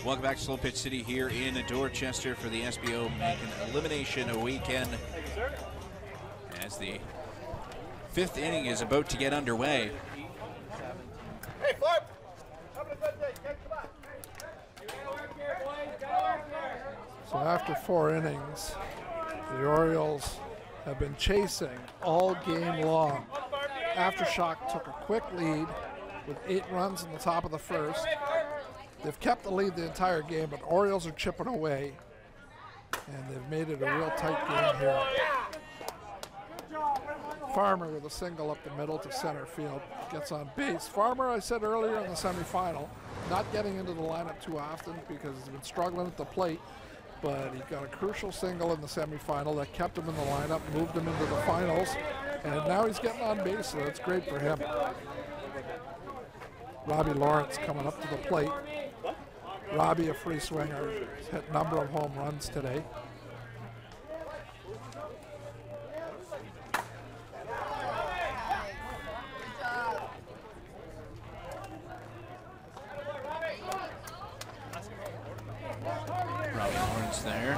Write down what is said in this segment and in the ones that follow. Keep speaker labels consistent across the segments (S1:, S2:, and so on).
S1: Welcome back to Slow Pitch City here in Dorchester for the SPO Miken Elimination Weekend. As the fifth inning is about to get underway.
S2: Hey, Flip! Having a good day. Come on.
S3: So after 4 innings, the Orioles have been chasing all game long. Aftershock took a quick lead with 8 runs in the top of the first. They've kept the lead the entire game, but Orioles are chipping away, and they've made it a real tight game here. Farmer with a single up the middle to center field, gets on base. Farmer, I said earlier in the semifinal, not getting into the lineup too often because he's been struggling at the plate, but he got a crucial single in the semifinal that kept him in the lineup, moved him into the finals, and now he's getting on base, so that's great for him. Robbie Lawrence coming up to the plate. Robbie, a free swinger, has hit a number of home runs today.
S1: Robbie Lawrence there.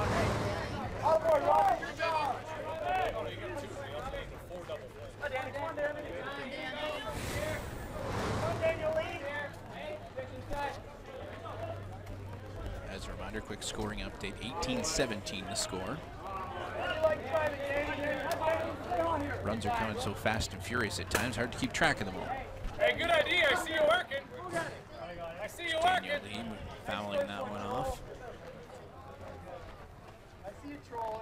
S1: As a reminder, quick scoring update, 18-17 the score. Runs are coming so fast and furious at times, hard to keep track of them all.
S2: Hey, good idea. I see you working. I see you working.
S1: Daniel Lee fouling that one off.
S2: I see you trolling.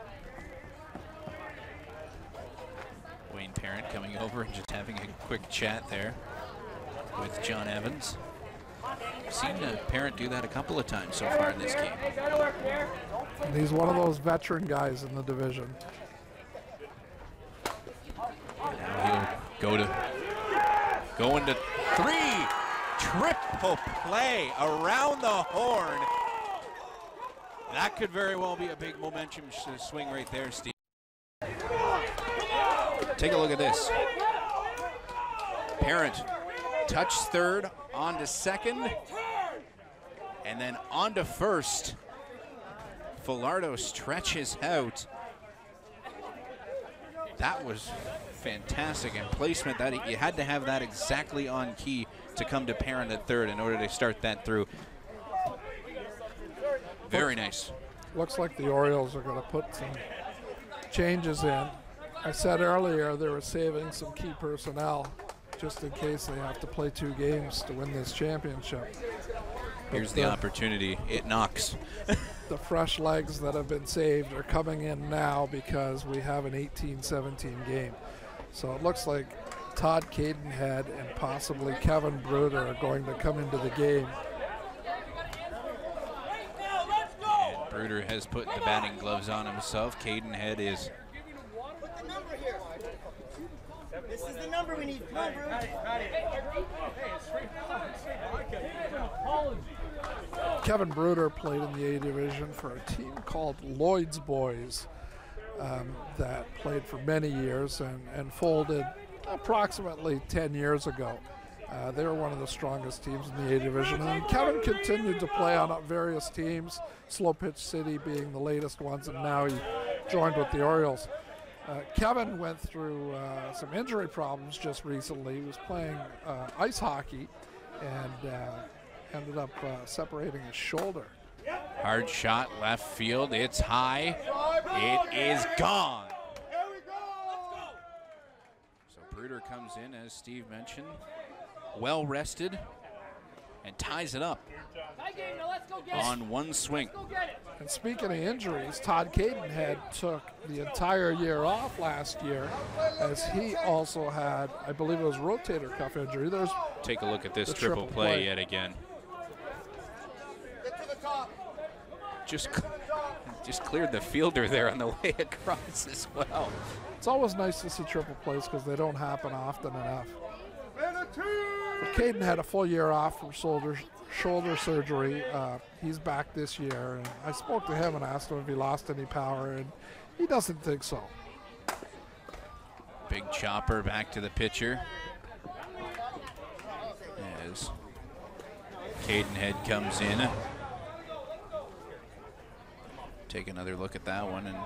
S1: Wayne Parent coming over and just having a quick chat there with John Evans. I've seen Parent do that a couple of times so far in this game.
S3: And he's one of those veteran guys in the division.
S1: Now he'll go into 3. Triple play around the horn. That could very well be a big momentum swing right there, Steve. Take a look at this. Parent touch third, on to second, and then on to first. Falardo stretches out. That was fantastic, and placement, that you had to have that exactly on key to come to Parent at third in order to start that through. Very nice.
S3: Looks like the Orioles are going to put some changes in. I said earlier they were saving some key personnel just in case they have to play 2 games to win this championship.
S1: Here's the opportunity. It knocks.
S3: The fresh legs that have been saved are coming in now because we have an 18-17 game. So it looks like Todd Cadenhead and possibly Kevin Bruder are going to come into the game.
S1: And Bruder has put the batting gloves on himself. Cadenhead is...
S4: This is the number we need. Come on,
S3: Kevin Bruder played in the A division for a team called Lloyd's Boys that played for many years and folded approximately 10 years ago. They were one of the strongest teams in the A division, and Kevin continued to play on various teams, Slow Pitch City being the latest ones, and now he joined with the Orioles. Kevin went through some injury problems just recently. He was playing ice hockey and ended up separating his shoulder.
S1: Hard shot left field. It's high. It is gone. So Bruder comes in, as Steve mentioned, well rested, and ties it up on one swing.
S3: And speaking of injuries, Todd Cadenhead took the entire year off last year as he also had, I believe it was rotator cuff injury. There's
S1: Take a look at this triple play yet again. Just cleared the fielder there on the way across as well.
S3: It's always nice to see triple plays because they don't happen often enough. But Caden had a full year off from shoulder surgery. He's back this year, and I spoke to him and asked him if he lost any power, and he doesn't think so.
S1: Big chopper back to the pitcher. As Cadenhead comes in. take another look at that one. And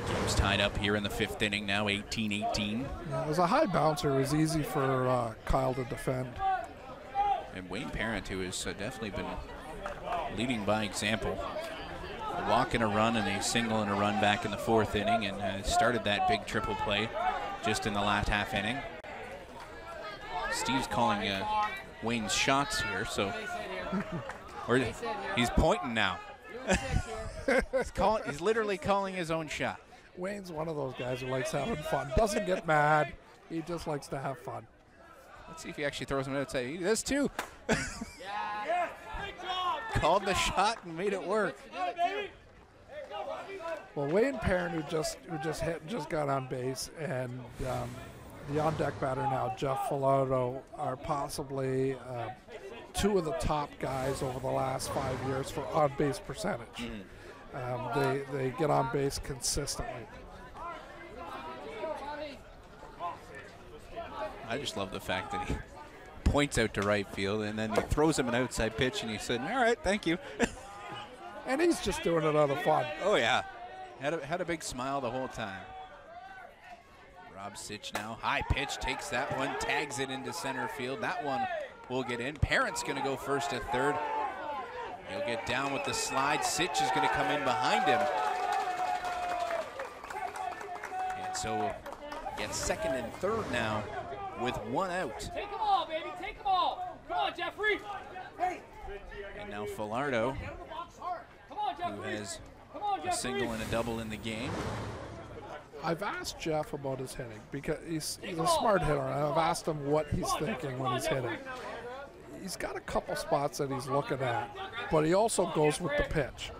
S1: game's tied up here in the 5th inning now, 18-18.
S3: Yeah, it was a high bouncer. It was easy for Kyle to defend.
S1: And Wayne Parent, who has definitely been leading by example. A walk and a run and a single and a run back in the 4th inning, and started that big triple play just in the last half inning. Steve's calling Wayne's shots here, so or he's pointing now. He's literally calling his own shot.
S3: Wayne's one of those guys who likes having fun. Doesn't get mad. He just likes to have fun.
S1: Let's see if he actually throws him out. Say, he does too. Called the shot and made it work.
S3: Well, Wayne Parent, who just hit and just got on base, and the on-deck batter now, Jeff Filardo, are possibly 2 of the top guys over the last 5 years for on-base percentage. They get on base consistently.
S1: I just love the fact that he points out to right field and then he throws him an outside pitch and he said, all right, thank you.
S3: And he's just doing it out of fun.
S1: Oh, yeah. Had a big smile the whole time. Rob Sitch now, high pitch, takes that one, tags it into center field. That one will get in. Parent's going to go first to third. He'll get down with the slide. Sitch is going to come in behind him. And so gets second and third now with 1 out.
S5: Take them all, baby. Take them all. Come on, Jeffrey.
S1: And now Filardo,
S5: Come on, Jeffrey.
S1: who has
S5: Come on,
S1: a
S5: Jeffrey.
S1: single and a double in the game.
S3: I've asked Jeff about his hitting because he's a smart hitter, and I've asked him what he's thinking when he's hitting. He's got a couple spots that he's looking at, but he also goes with the pitch.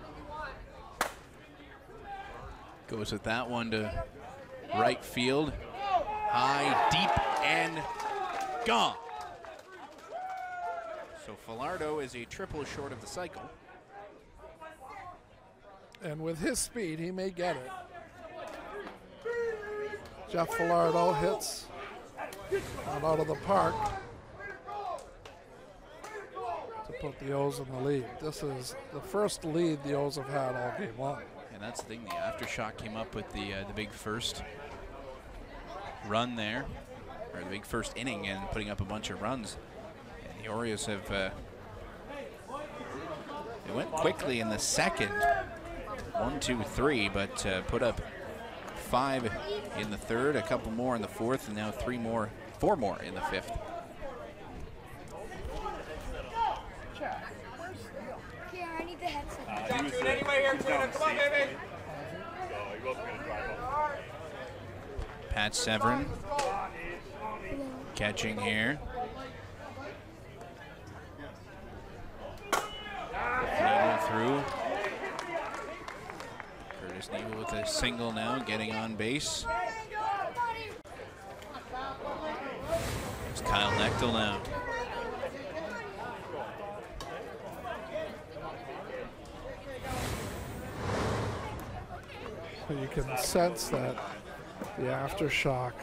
S1: Goes with that one to right field. High, deep, and gone. So Filardo is a triple short of the cycle.
S3: And with his speed, he may get it. Jeff Filardo hits on out of the park to put the O's in the lead. This is the first lead the O's have had all game long.
S1: And that's the thing, the Aftershock came up with the big first run there, or the big first inning, and putting up a bunch of runs. And the Orioles have, they went quickly in the second, 1, 2, 3, but put up 5 in the third, a couple more in the fourth, and now 4 more in the fifth.
S6: Here, I need the headset.
S2: Come on, baby.
S1: Pat Severin catching here. Neal through. Curtis Neal with a single now, getting on base. It's Kyle Nechtel now.
S3: So you can sense that the Aftershock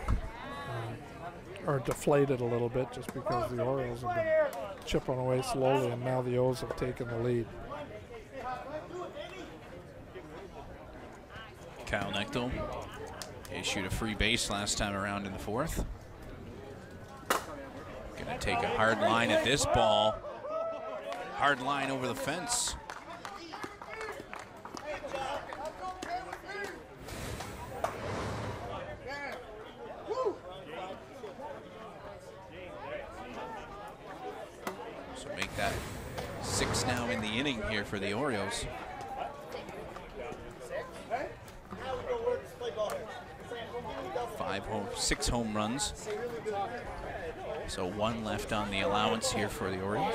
S3: are deflated a little bit just because the Orioles have been chipping away slowly, and now the O's have taken the lead.
S1: Kyle Nechtel issued a free base last time around in the fourth. Gonna take a hard line at this ball. Hard line over the fence. So make that 6 now in the inning here for the Orioles. 6 home runs. So 1 left on the allowance here for the Orioles.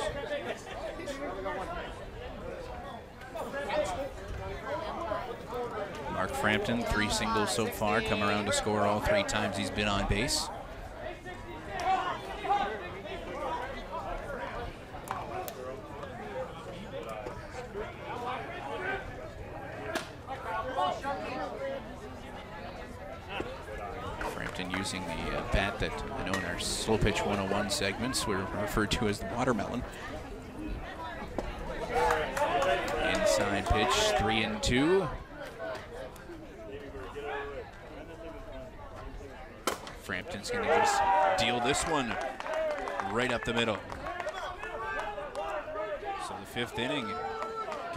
S1: Mark Frampton, 3 singles so far, come around to score all 3 times he's been on base. Using the bat that I know in our Slow Pitch 101 segments were referred to as the watermelon. Inside pitch, 3-2. Frampton's going to just deal this one right up the middle. So the 5th inning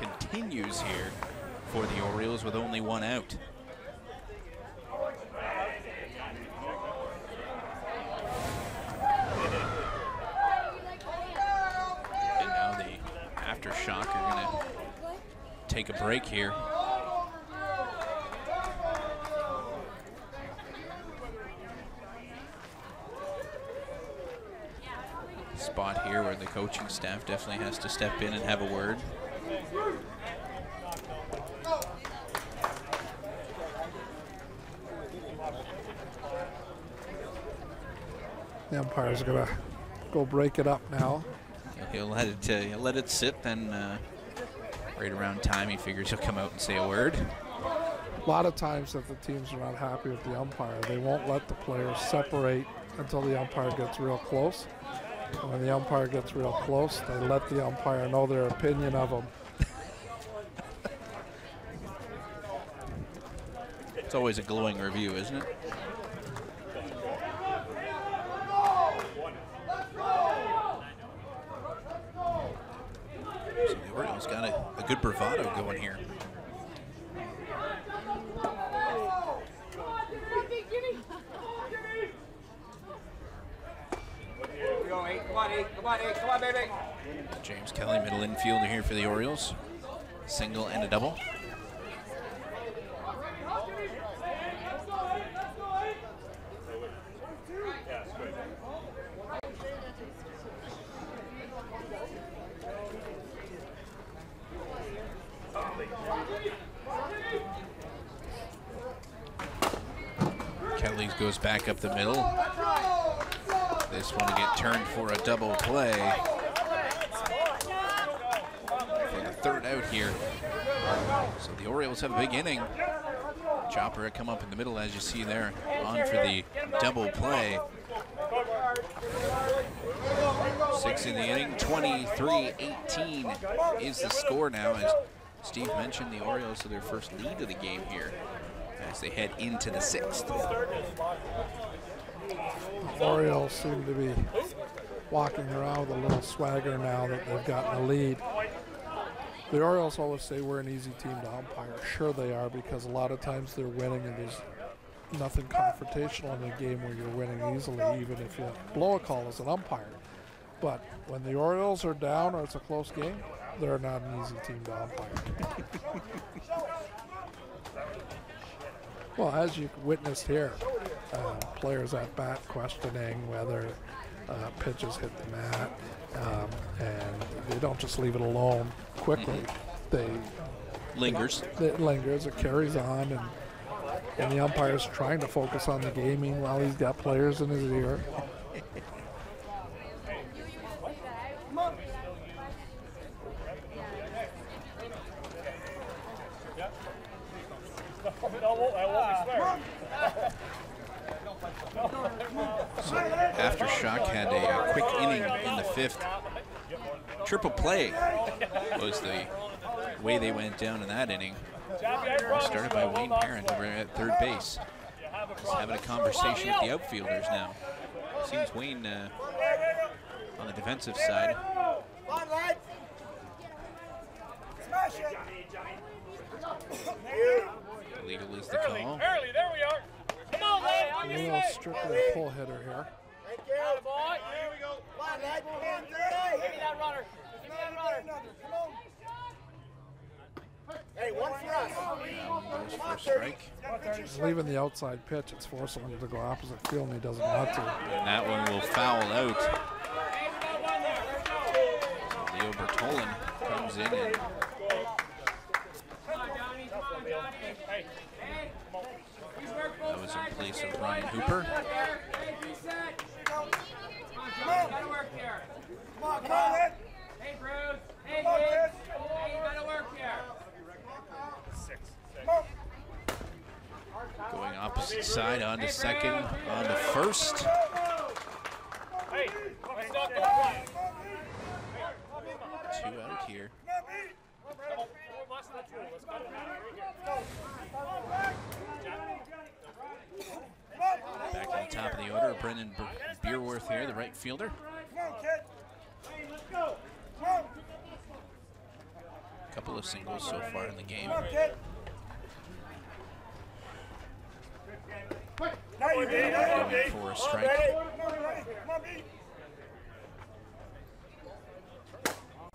S1: continues here for the Orioles with only 1 out. And now the Aftershock are going to take a break here. Spot here where the coaching staff definitely has to step in and have a word.
S3: The umpire's gonna go break it up now.
S1: He'll let it sit, then right around time he figures he'll come out and say a word.
S3: A lot of times if the teams are not happy with the umpire, they won't let the players separate until the umpire gets real close. And when the umpire gets real close, they let the umpire know their opinion of him.
S1: It's always a glowing review, isn't it? So the Orioles got a good bravado going here.
S2: Come on, baby.
S1: James Kelly, middle infielder here for the Orioles. Single and a double. Kelly goes back up the middle. This one to get turned for a double play. For the 3rd out here. So the Orioles have a big inning. Chopper had come up in the middle, as you see there, on for the double play. 6 in the inning, 23-18 is the score now. As Steve mentioned, the Orioles have their first lead of the game here as they head into the 6th.
S3: The Orioles seem to be walking around with a little swagger now that they've gotten a lead. The Orioles always say we're an easy team to umpire. Sure they are, because a lot of times they're winning and there's nothing confrontational in a game where you're winning easily, even if you blow a call as an umpire. But when the Orioles are down or it's a close game, they're not an easy team to umpire. Well, as you witnessed here, players at bat questioning whether pitches hit the mat, and they don't just leave it alone quickly. They
S1: Lingers.
S3: It lingers, it carries on, and the umpire's trying to focus on the gaming while he's got players in his ear.
S1: So Aftershock had a quick inning in the 5th. Triple play was the way they went down in that inning. Started by Wayne Parent over at 3rd base. He's having a conversation with the outfielders now. Seems Wayne on the defensive side. Illegal is the call.
S5: Early, there we are. Come on, lad.
S3: A little strictly a pull hitter here.
S2: Thank you.
S5: Boy.
S2: Here we go. Come on, lad.
S5: Give me that runner. Give me that runner.
S2: Come on. Hey, one for us.
S1: Goes for a strike.
S3: He's leaving the outside pitch. It's forcing him to go opposite field, and he doesn't want to.
S1: And that one will foul out. Leo Bertolin comes in and that was in place of Ryan Hooper.
S2: Come on, lad.
S5: Hey, Bruce. Hey, kids. Hey, you gotta work here.
S1: Going opposite side onto second, onto first.
S5: Hey,
S1: 2 out here. Back on top of the order, Brendan Beerworth here, the right fielder. A couple of singles so far in the game. Going for a strike.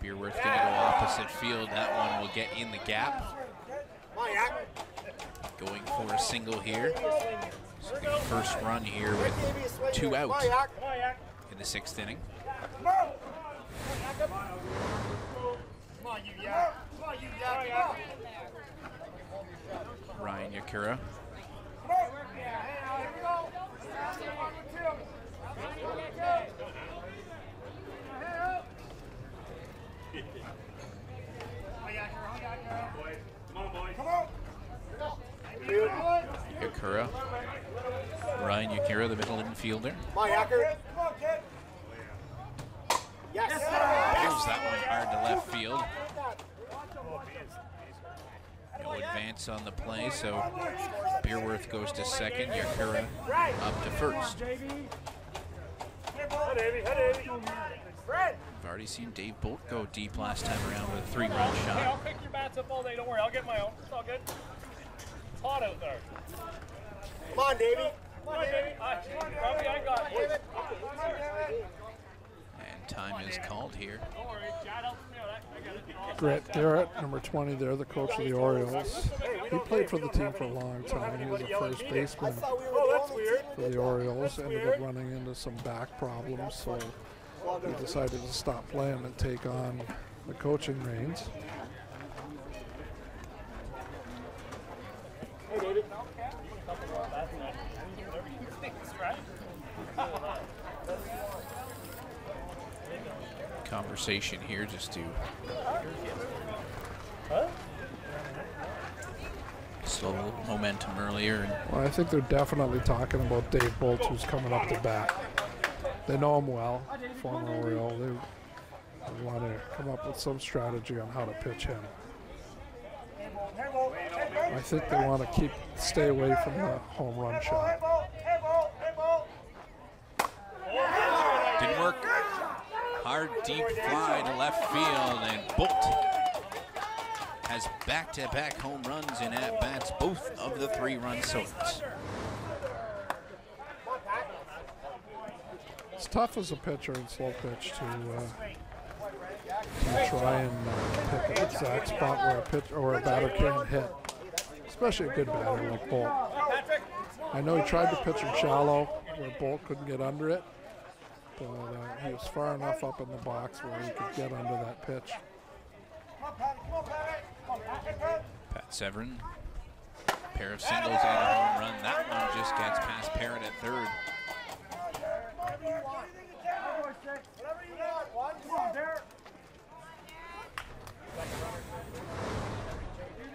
S1: Beerworth going to go opposite field. That one will get in the gap. Going for a single here. So the first run here with 2 out in the 6th inning. Ryan Yakura. Yakura. Ryan Yakura, the middle infielder. Moves that one hard to left field. No advance on the play, so Beerworth goes to second. Yakura up to first. I've already seen Dave Bolt go deep last time around with a 3-run shot.
S5: Hey, I'll pick your bats up all day. Don't worry, I'll get my own. It's all good. It's hot out there.
S2: Come on, Davey.
S5: Come on, Davey. Robbie, I got you.
S1: And time is called here.
S5: Don't worry, Chad helps me out. I got it.
S3: Brett Garrett, number 20 there, the coach of the Orioles. He played for the team for a long time. He was a first baseman for the Orioles. Ended up running into some back problems, so he decided to stop playing and take on the coaching reins.
S1: Conversation here just to slow momentum earlier.
S3: Well, I think they're definitely talking about Dave Bolt, who's coming up to bat. They know him well, former Oriole. They want to come up with some strategy on how to pitch him. I think they want to stay away from the home run shot.
S1: Didn't work. Hard deep fly to left field, and Bolt has back-to-back home runs in at-bats, both of the 3-run sorts.
S3: It's tough as a pitcher in slow pitch to try and pick an exact spot where a pitch or a batter can't hit, especially a good batter like Bolt. I know he tried to pitch him shallow where Bolt couldn't get under it, but he was far enough up in the box where he could get under that pitch.
S1: Pat Severin, pair of singles and a home run. That one just gets past Parrott at third.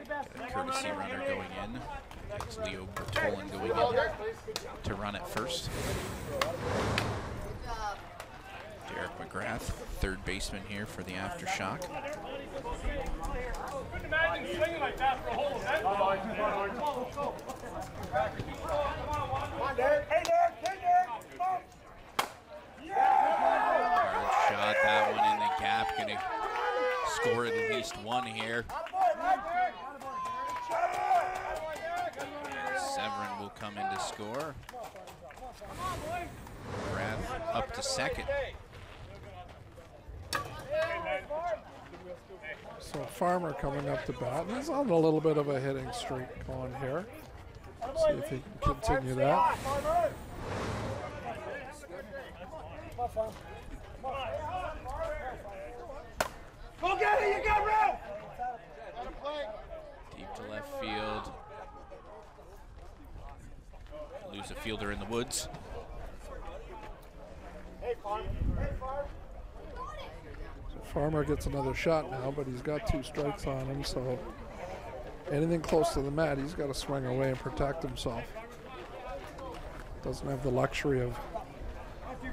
S1: Got a courtesy runner going in. It's Leo Bertolin going in to run at first. Derek McGrath, third baseman here for the Aftershock.
S5: Couldn't imagine swinging like that for a whole event.
S1: Hard shot, that one in the gap. Going to score at least one here. And Severin will come in to score. McGrath up to second.
S3: So Farmer coming up to bat, and he's on a little bit of a hitting streak going here. See if he can continue that.
S2: Go get it, you got room!
S1: Deep to left field. Lose a fielder in the woods.
S3: So Farmer gets another shot now, but he's got 2 strikes on him, so anything close to the mat, he's got to swing away and protect himself. Doesn't have the luxury of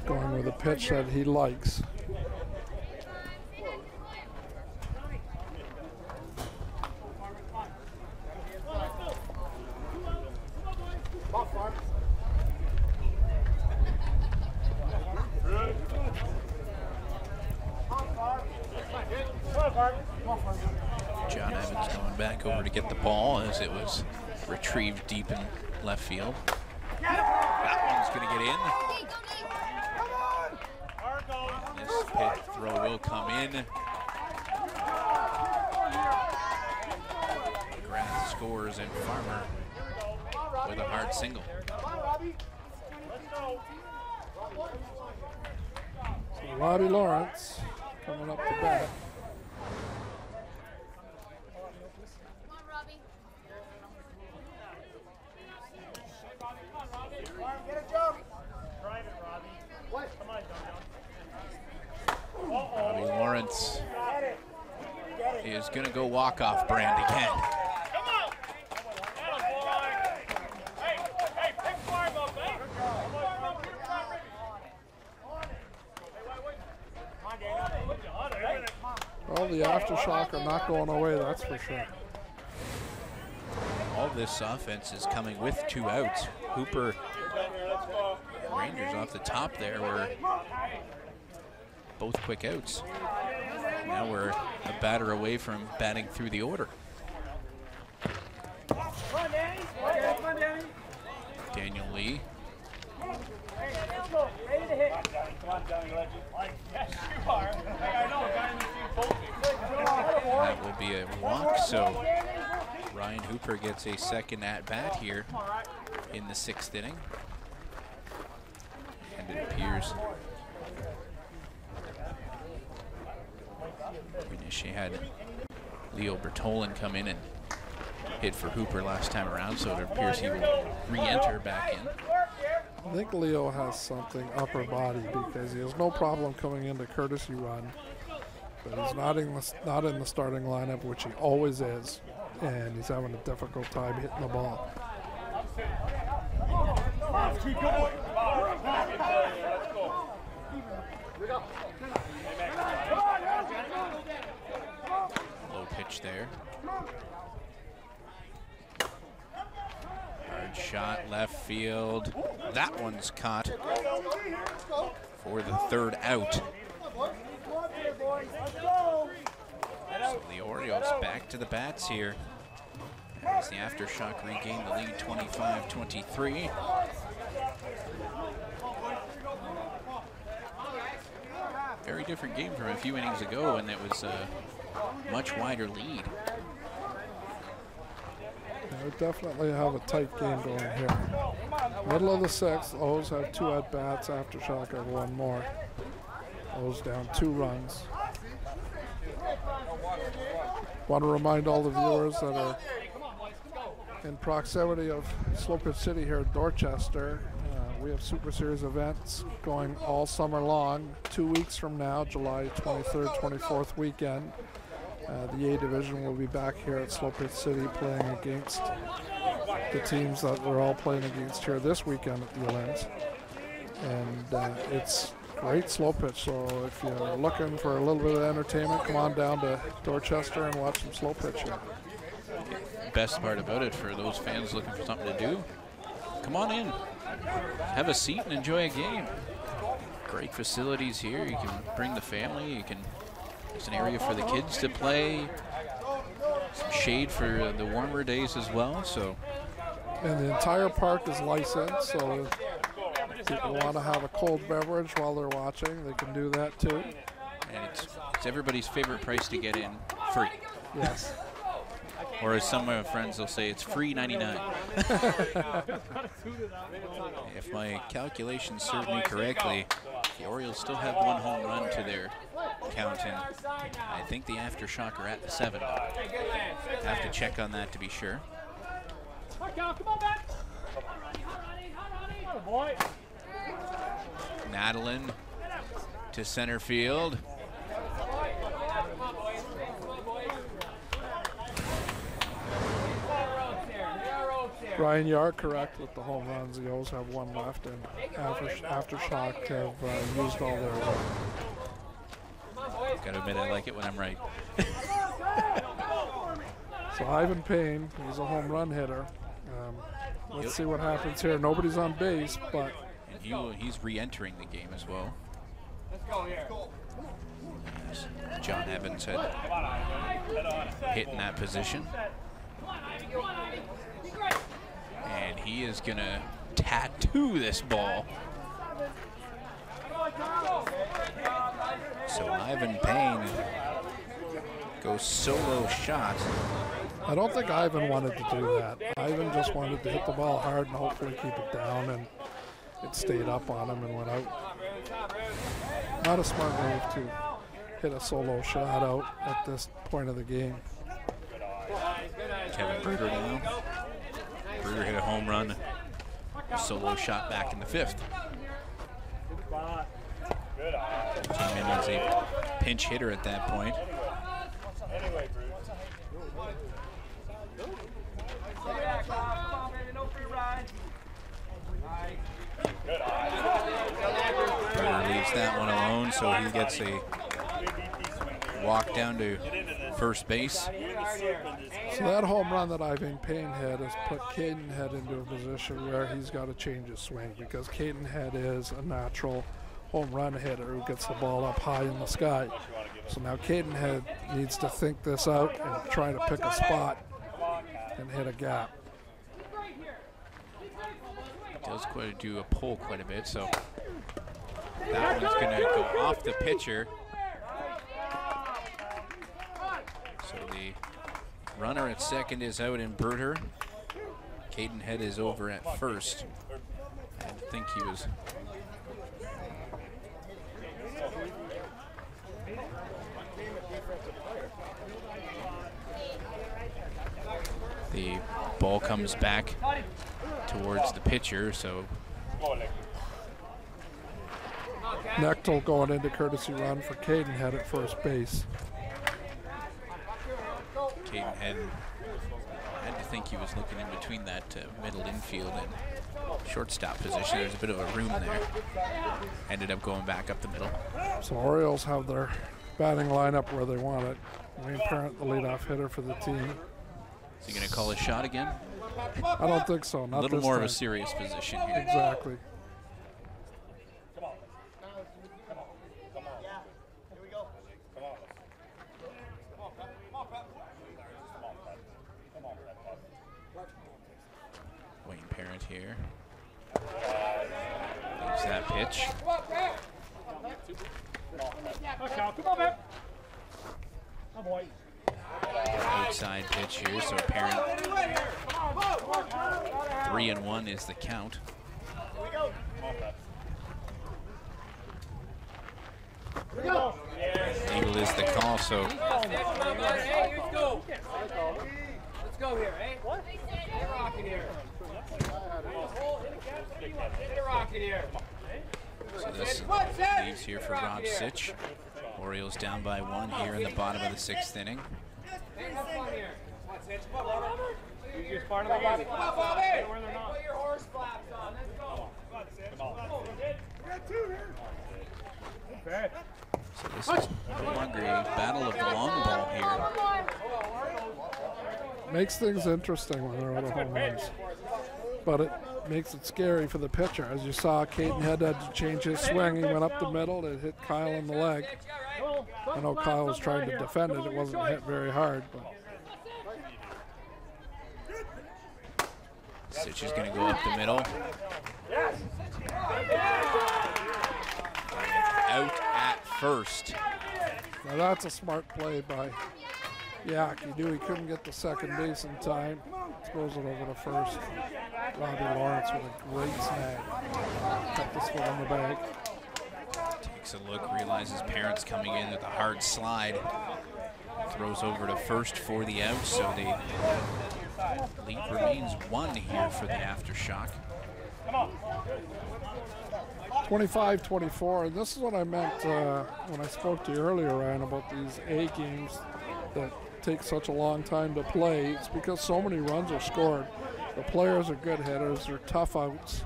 S3: going with a pitch that he likes.
S1: back over to get the ball as it was retrieved deep in left field. That one's going to get in. This pit throw will come in. McGrath scores and Farmer with a hard single.
S3: So Robbie Lawrence coming up to bat.
S1: Robbie Lawrence is going to go walk-off brand again.
S5: Come on! Hey, pick Farm up, eh?
S3: Well, the Aftershock are not going away, that's for sure.
S1: All this offense is coming with 2 outs. Hooper, Rangers off the top there were both quick outs. Now we're a batter away from batting through the order. Daniel Lee.
S5: Ready to hit. Come on, Johnny Legend. Yes, you are. Hey, I know, a guy in the team told me.
S1: That will be a walk, so Ryan Hooper gets a second at-bat here in the 6th inning. And it appears she had Leo Bertolin come in and hit for Hooper last time around, so it appears he will re-enter back in.
S3: I think Leo has something upper body because he has no problem coming into courtesy run, but he's not in the starting lineup, which he always is, and he's having a difficult time hitting the ball.
S5: Keep going.
S1: Low pitch there. Hard shot left field. That one's caught for the 3rd out. So the Orioles back to the bats here as the Aftershock regain the lead 25-23. Very different game from a few innings ago, and it was a much wider lead.
S3: We definitely have a tight game going here. Middle of the 6th, O's have 2 at-bats. Aftershock have 1 more. O's down 2 runs. Want to remind all the viewers that are in proximity of Slow Pitch City here at Dorchester. We have Super Series events going all summer long. 2 weeks from now, July 23rd, 24th weekend. The A Division will be back here at Slow Pitch City playing against the teams that we're all playing against here this weekend at the Olympics. And it's great slow pitch, so if you're looking for a little bit of entertainment, come on down to Dorchester and watch some slow pitch here.
S1: Best part about it for those fans looking for something to do, come on in, have a seat and enjoy a game. Great facilities here. You can bring the family. There's an area for the kids to play. Some shade for the warmer days as well. So,
S3: and the entire park is licensed, so if people want to have a cold beverage while they're watching, they can do that too.
S1: And it's everybody's favorite price to get in, free.
S3: Yes.
S1: Or as some of my friends will say, it's free 99. If my calculations serve me correctly, the Orioles still have 1 home run to their count, and I think the Aftershock are at the 7th. Have to check on that to be sure. Madeline to center field.
S3: Brian, you are correct with the home runs. The O's have 1 left, and Aftershock have used all their work.
S1: Gotta admit, I like it when I'm right.
S3: So Ivan Payne, he's a home run hitter. Let's see what happens here. Nobody's on base, but
S1: and he's re-entering the game as well.
S5: Let's go here.
S1: John Evans had hit in that position. And he is going to tattoo this ball. So Ivan Payne goes solo shot.
S3: I don't think Ivan wanted to do that. Ivan just wanted to hit the ball hard and hopefully keep it down, and it stayed up on him and went out. Not a smart move to hit a solo shot out at this point of the game.
S1: Kevin Bruder now. Bruder hit a home run, a solo shot back in the 5th. Came in as a pinch hitter at that point. Bruder leaves that one alone, so he gets a walk down to first base.
S3: So that home run that Ivan Payne had has put Cadenhead into a position where he's got to change his swing, because Cadenhead is a natural home run hitter who gets the ball up high in the sky. So now Cadenhead needs to think this out and try to pick a spot and hit a gap.
S1: Does do a pull quite a bit, so that one's going to go off the pitcher. So the runner at second is out in Bruder. Cadenhead is over at first. I think he was. The ball comes back towards the pitcher, so
S3: Nechtel going into courtesy run for Cadenhead at first base.
S1: Cadenhead had to think he was looking in between that middle infield and shortstop position. There's a bit of a room there. Ended up going back up the middle.
S3: So Orioles have their batting lineup where they want it. Wayne Parent, the leadoff hitter for the team.
S1: Is he going to call his shot again?
S3: I don't think so. Not
S1: a little
S3: this
S1: more
S3: time.
S1: of a serious position here.
S3: Exactly.
S1: Wayne Parent here. Leaves that pitch. Outside pitch here, so Parent 3-1 is the count. Eagle is the call, so
S7: Let's go here, eh? What? Get a rocket here. Get a rocket here.
S1: So this leaves here for Rob Sitch. Orioles down by 1 here in the bottom of the 6th inning.
S5: You're just part of the game.
S7: Come on, Bobby! Put your horse flaps on. Let's go.
S1: So this is no longer a battle of the long ball here.
S3: Makes things interesting when there are home runs. But it makes it scary for the pitcher. As you saw, Cadenhead had to change his swing. He went up the middle. It hit Kyle in the leg. I know Kyle was trying to defend it. It wasn't hit very hard. But
S1: Sitch is going to go up the middle. Out at first.
S3: now that's a smart play by Yak. He knew he couldn't get to second base in time. Throws it over to first. Robbie Lawrence with a great snag. Cut this one in the bag.
S1: Takes a look, realizes Parent's coming in with a hard slide. Throws over to first for the out, so the lead remains 1 here for the Aftershock.
S3: 25-24, and this is what I meant when I spoke to you earlier, Ryan, about these A games that take such a long time to play. It's because so many runs are scored. The players are good hitters, they're tough outs.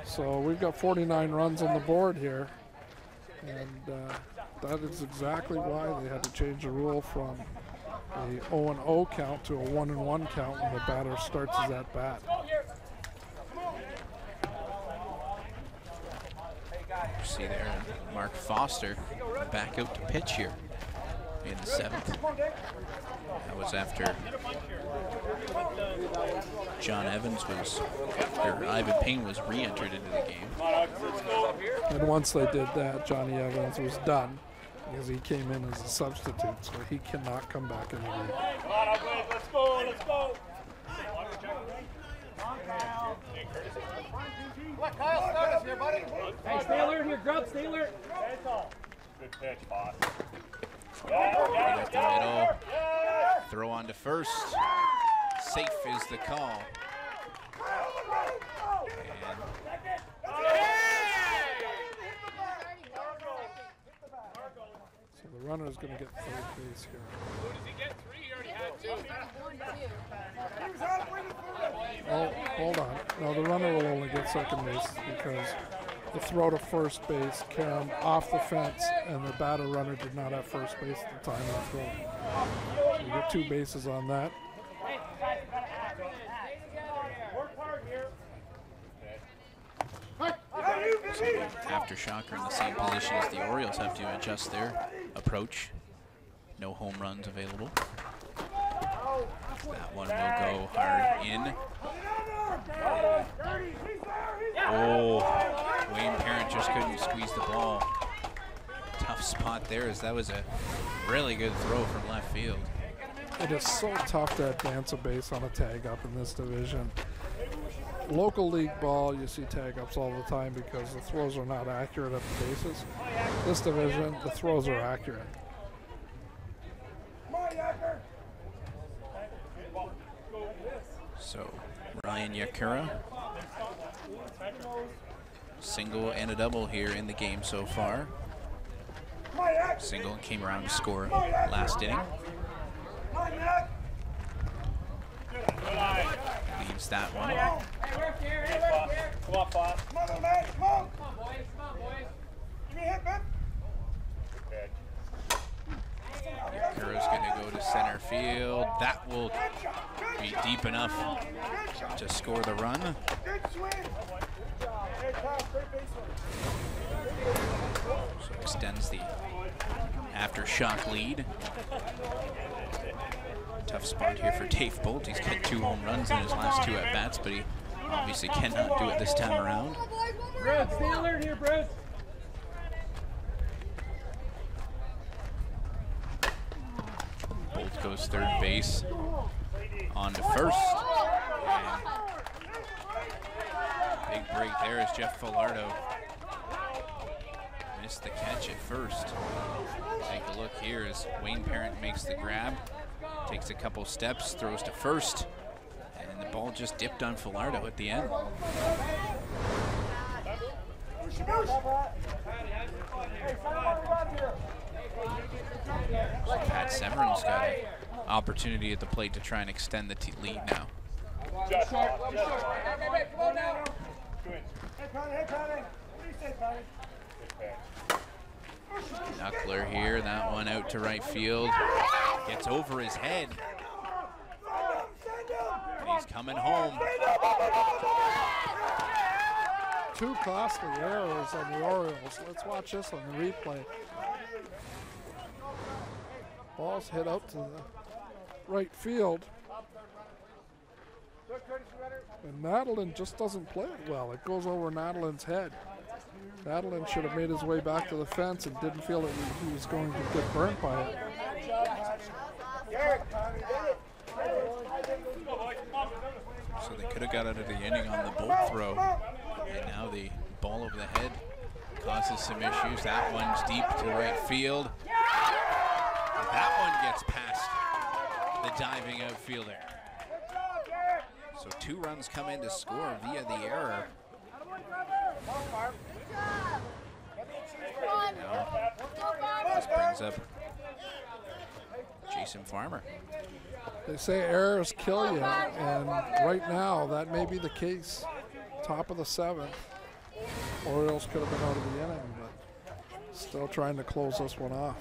S3: So we've got 49 runs on the board here, and that is exactly why they had to change the rule from a 0-0 count to a 1-1 count when the batter starts his at bat.
S1: See there, Mark Foster back out to pitch here in the 7th. That was after John Evans was, or Ivan Payne was re-entered into the game.
S3: And once they did that, Johnny Evans was done because he came in as a substitute, so he cannot come back in the game.
S5: Let's go, let's go.
S2: Let Kyle start us here, buddy.
S7: Hey, stay alert here, Grub. Stay alert.
S5: Good pitch, boss.
S1: Right up the middle. Throw on to first. Safe is the call. And
S3: So the runner is going to get third base here.
S7: Who does he get? 3? He already had 2.
S3: Oh, hold on. No, the runner will only get second base because the throw to first base came off the fence and the batter runner did not have first base at the time of the throw. So you get 2 bases on that.
S5: Work hard here.
S1: Aftershock are in the same position as the Orioles, have to adjust their approach. No home runs available. That one will go hard in. Oh, Wayne Parent just couldn't squeeze the ball. Tough spot there, as that was a really good throw from left field.
S3: It is so tough to advance a base on a tag up in this division. Local league ball, you see tag ups all the time because the throws are not accurate at the bases. This division, the throws are accurate.
S1: So Ryan Yakura, single and a double here in the game so far. Single came around to score last inning. Leaves that one.
S7: Hey, work here. Hey, work here.
S5: Come on, Foss.
S2: Come on, man. Come on.
S7: Come on, boys. Come on, boys.
S2: Give me a hit, man.
S1: Yakura's going to go to center field. That will be deep enough to score the run.
S2: Good swing. Hey, Kyle, third baseman.
S1: So extends the Aftershock lead. Tough spot here for Dave Bolt. He's got 2 home runs in his last 2 at-bats, but he obviously cannot do it this time around.
S7: Brooks, stay alert here, Brooks.
S1: Bolt goes third base. On to first. And big break there is Jeff Filardo. Missed the catch at first. Take a look here as Wayne Parent makes the grab. Takes a couple steps, throws to first. And the ball just dipped on Filardo at the end. So Pat Severin's got an opportunity at the plate to try and extend the lead now.
S2: Hey, Connie. Hey, Connie. What do you say, Connie?
S1: Knuckler here, that one out to right field. Gets over his head. And he's coming home.
S3: 2 costly errors on the Orioles. Let's watch this on the replay. Ball's hit out to the right field. And Nadelin just doesn't play it well. It goes over Nadelin's head. Nadelin should have made his way back to the fence and didn't feel that he was going to get burnt by it.
S1: So they could have got out of the inning on the Bolt throw. And now the ball over the head causes some issues. That one's deep to right field. And that one gets past the diving outfielder. So 2 runs come in to score via the error. Now, this brings up Jason Farmer.
S3: They say errors kill you, and right now that may be the case. Top of the 7th. Orioles could have been out of the inning, but still trying to close this one off.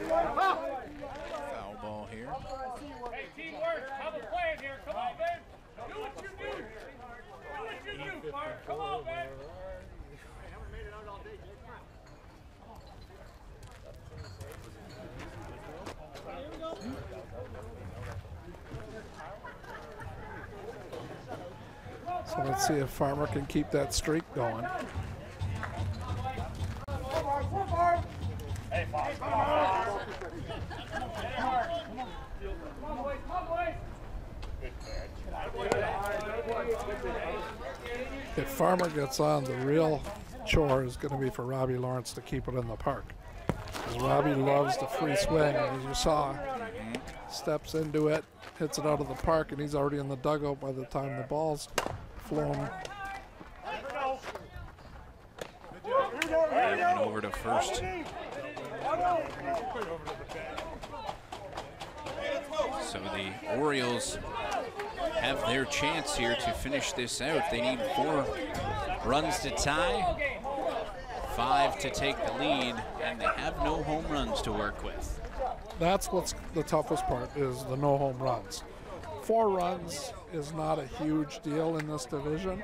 S1: Foul ball here.
S5: Hey, teamwork. Have a plan here. Come on, babe. Do what you do. Do what you do, Mark. Come on, babe.
S3: So let's see if Farmer can keep that streak going.
S5: Hey, Fox. Come on. Hey, Mark. Come on, boys. Come on, boys.
S3: If Farmer gets on, the real chore is going to be for Robbie Lawrence to keep it in the park. Because Robbie loves the free swing, and as you saw, steps into it, hits it out of the park, and he's already in the dugout by the time the ball's flown.
S1: And over to first. So the Orioles have their chance here to finish this out. They need 4 runs to tie, 5 to take the lead, and they have no home runs to work with.
S3: That's what's the toughest part, is the no home runs. 4 runs is not a huge deal in this division.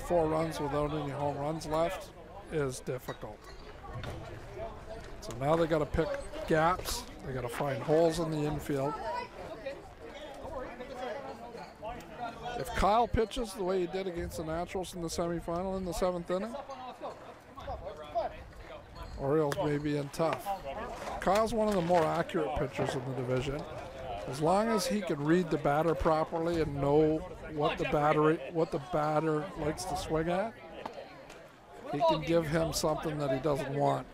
S3: 4 runs without any home runs left is difficult. So now they got to pick gaps. They got to find holes in the infield. If Kyle pitches the way he did against the Naturals in the semifinal in the 7th inning, Orioles may be in tough. Kyle's one of the more accurate pitchers in the division. As long as he can read the batter properly and know what the batter likes to swing at, he can give him something that he doesn't want.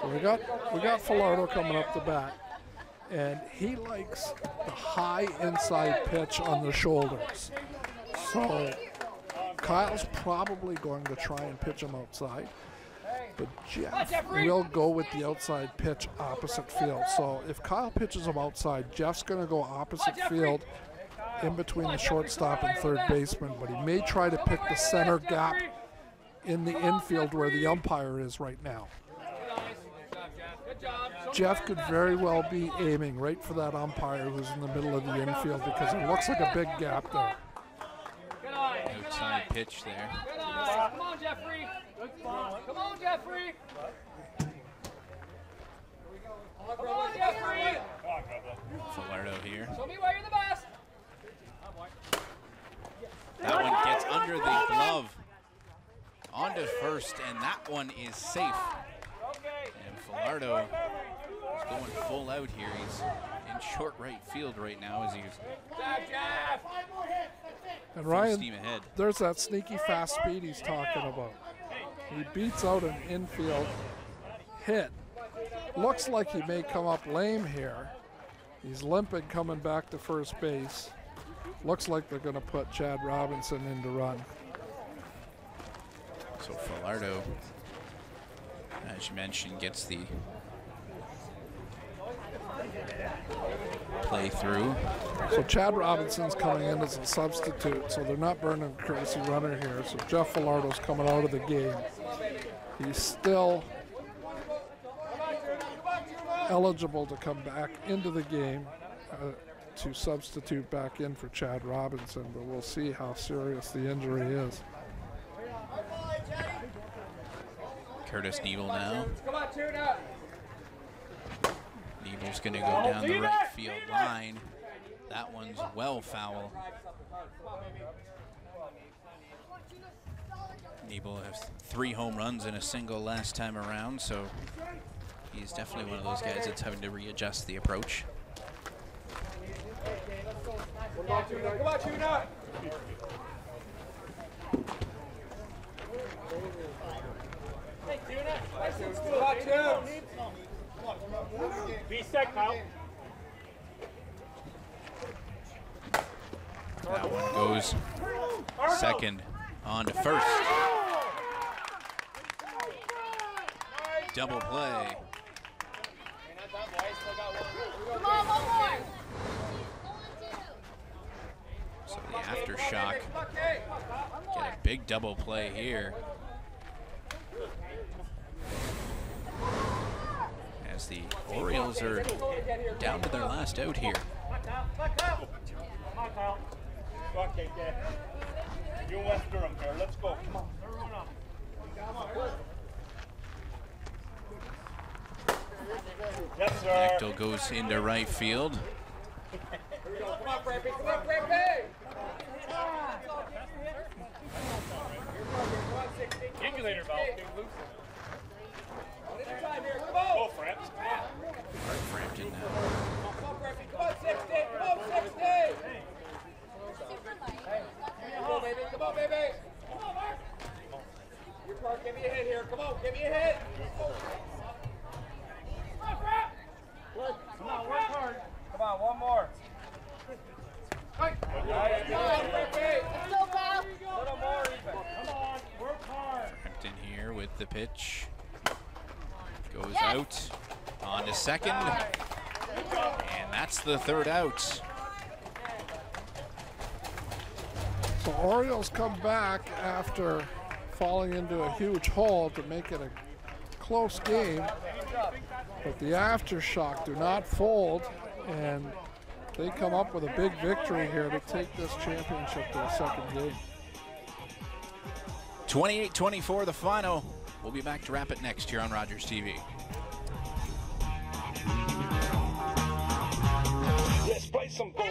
S3: So we got Falardo coming up the bat, and he likes the high inside pitch on the shoulders. So Kyle's probably going to try and pitch him outside, but Jeff will go with the outside pitch opposite field. So if Kyle pitches him outside, Jeff's going to go opposite field in between the shortstop and third baseman, but he may try to pick the center gap in the infield where the umpire is right now. Jeff could very well be aiming right for that umpire who's in the middle of the infield, because it looks like a big gap there.
S1: Outside pitch there.
S7: Come on, Jeffrey. Come on, Jeffrey. Come on, Jeffrey.
S1: Falardo here.
S7: Show me why you're the best.
S1: That one gets under the glove. On to first, and that one is safe. And Falardo is going full out here. He's in short right field right now as he's
S3: And
S1: full
S3: Ryan,
S1: steam ahead.
S3: there's that sneaky fast speed he's talking about. He beats out an infield hit. Looks like he may come up lame here. He's limping coming back to first base. Looks like they're going to put Chad Robinson in to run.
S1: So Falardo, as you mentioned, gets the play through.
S3: So Chad Robinson's coming in as a substitute, so they're not burning a courtesy runner here. So Jeff Falardo's coming out of the game. He's still eligible to come back into the game to substitute back in for Chad Robinson, but we'll see how serious the injury is.
S1: Curtis Nebel now.
S7: Come on, tune up.
S1: Nebel's going to go down the right field line. That one's well foul. Nebel has 3 home runs in a single last time around, so he's definitely one of those guys that's having to readjust the approach.
S7: Come on, tune up. Hey, tune up. License school.
S5: Be set, Kyle.
S1: That one goes second on to first. Double play.
S6: Come on, one more.
S1: So the Aftershock get a big double play here. as the Orioles are down to their last out here.
S2: Come on, Kyle. Go on, KK. You and West Durham here. Let's go. Come on. Everyone up. Yes, sir.
S1: Bechtel goes into right field.
S7: Come on, Brampy. Come on, Brampy.
S5: Regulator valve being loosened.
S7: Anytime here. Come on.
S2: Go, Framps.
S1: Art Frampton now.
S7: Come on, Brampy. Come on, 60. Come on, 60. Come on, baby. Come on, baby. Come on, Mark. Your part. Give me a hit here. Come on. Give me a hit. Come on, Framp.
S5: Come on, work hard.
S7: Come on, one more. Come on, Brampy.
S6: Let's go, pal.
S7: A little more even.
S5: Come on, work hard.
S1: Frampton here with the pitch. Goes out on to second. And that's the third out.
S3: So Orioles come back after falling into a huge hole to make it a close game. But the Aftershock do not fold, and they come up with a big victory here to take this championship to a second game.
S1: 28-24 the final. We'll be back to wrap it next here on Rogers TV.
S8: Let's play some ball.